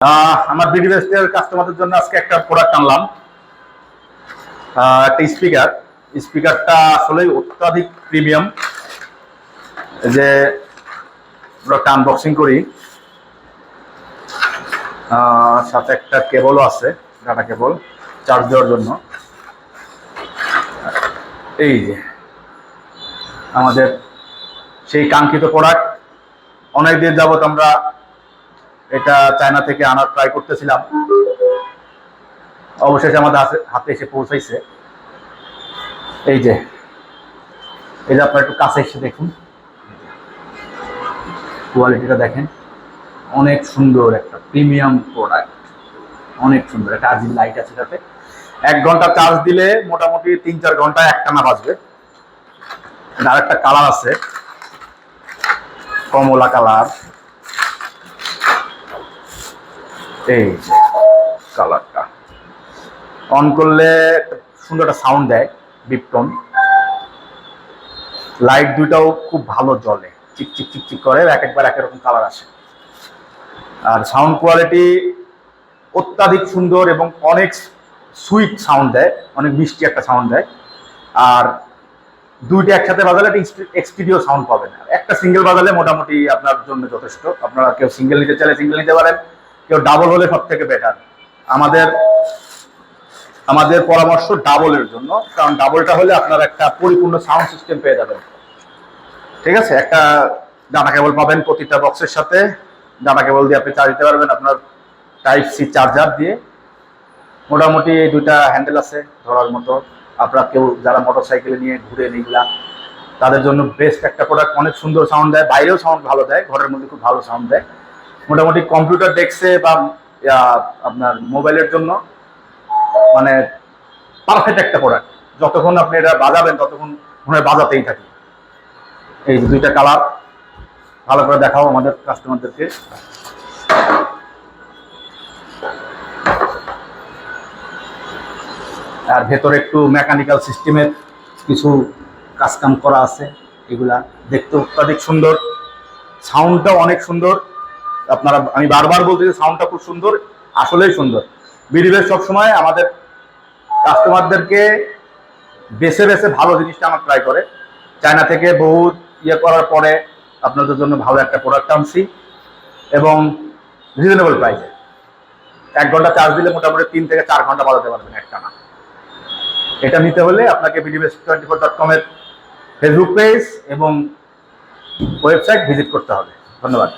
আমার বিডি বেস্টের কাস্টমারদের জন্য আজকে একটা প্রোডাক্ট আনলাম, একটা স্পিকারটা আসলে অত্যাধিক প্রিমিয়াম। যে প্রোডাক্টটা আনবক্সিং করি, সাথে একটা কেবলও আছে, ডাটা কেবল চার্জ দেওয়ার জন্য। এই যে আমাদের সেই কাঙ্ক্ষিত প্রোডাক্ট, অনেকদিন যাবত আমরা এটা চায়না থেকে আনার ট্রাই করতেছিলাম, অবশেষে আমাদের হাতে এসে পৌঁছাইছে। এই যে আপনার একটু কাছে এসে দেখুন, কোয়ালিটিটা দেখেন, অনেক সুন্দর একটা প্রিমিয়াম প্রোডাক্ট, অনেক সুন্দর। একটা আরজিবি লাইট আছে সাথে, 1 ঘন্টা চার্জ দিলে মোটামুটি 3-4 ঘন্টা একটানা বাজবে। আর একটা কালার আছে, কমলা কালার। এই যে কালারটা অন করলে সুন্দর একটা সাউন্ড দেয়, বিপটন। লাইট দুইটাও খুব ভালো জ্বলে, চিকচিক চিকচিক করে, একবার এক রকম কালার আসে। আর সাউন্ড কোয়ালিটি অত্যাধিক সুন্দর এবং অনেক সুইট সাউন্ড দেয়, অনেক মিষ্টি একটা সাউন্ড দেয়। আর দুইটা একসাথে বাজালে এক্সটিরিও সাউন্ড পাবেন। একটা সিঙ্গেল বাজালে মোটামুটি আপনার জন্য যথেষ্ট। আপনারা কেউ সিঙ্গেল নিতে চাইলে সিঙ্গেল নিতে পারেন, কেউ ডাবল হলে সব থেকে বেটার। আমাদের পরামর্শ ডাবলের জন্য, কারণ ডাবলটা হলে আপনারা একটা পরিপূর্ণ সাউন্ড সিস্টেম পেয়ে যাবেন। ঠিক আছে, একটা ডাটা কেবল পাবেন প্রতিটা বক্সের সাথে। ডাটা কেবল দিয়ে আপনি চার্জ দিতে পারবেন আপনার টাইপ সি চার্জার দিয়ে। মোটামুটি এই দুইটা হ্যান্ডেল আছে ধরার মতো। আপনারা কেউ যারা মোটরসাইকেলে নিয়ে ঘুরেন এইগুলা, তাদের জন্য বেস্ট একটা প্রোডাক্ট। অনেক সুন্দর সাউন্ড দেয়, বাইরেও সাউন্ড ভালো দেয়, ঘরের মধ্যে খুব ভালো সাউন্ড দেয়। মোটামুটি কম্পিউটার ডেস্কে বা আপনার মোবাইলের জন্য মানে পারফেক্ট একটা প্রোডাক্ট। যতক্ষণ আপনি এটা বাজাবেন ততক্ষণ মনে হয় বাজাতেই থাকি। এই যে দুইটা কালার, ভালো করে দেখাও আমাদের কাস্টমারদেরকে। আর ভেতরে একটু মেকানিক্যাল সিস্টেমের কিছু কাজকাম করা আছে, এগুলা দেখতে অত্যাধিক সুন্দর। সাউন্ডটাও অনেক সুন্দর। আপনারা, আমি বারবার বলতেছি সাউন্ডটা খুব সুন্দর, আসলেই সুন্দর। বিডি বেস্ট সবসময় আমাদের কাস্টমারদেরকে বেছে বেছে ভালো জিনিসটা আমার ট্রাই করে। চায়না থেকে বহুত করার পরে আপনাদের জন্য ভালো একটা প্রোডাক্ট আনছি, এবং রিজনেবল প্রাইসে। 1 ঘন্টা চার্জ দিলে মোটামুটি 3 থেকে 4 ঘন্টা বাজাতে পারবেন একটানা। এটা নিতে হলে আপনাকে bdbest24.com এর ফেসবুক পেজ এবং ওয়েবসাইট ভিজিট করতে হবে। ধন্যবাদ।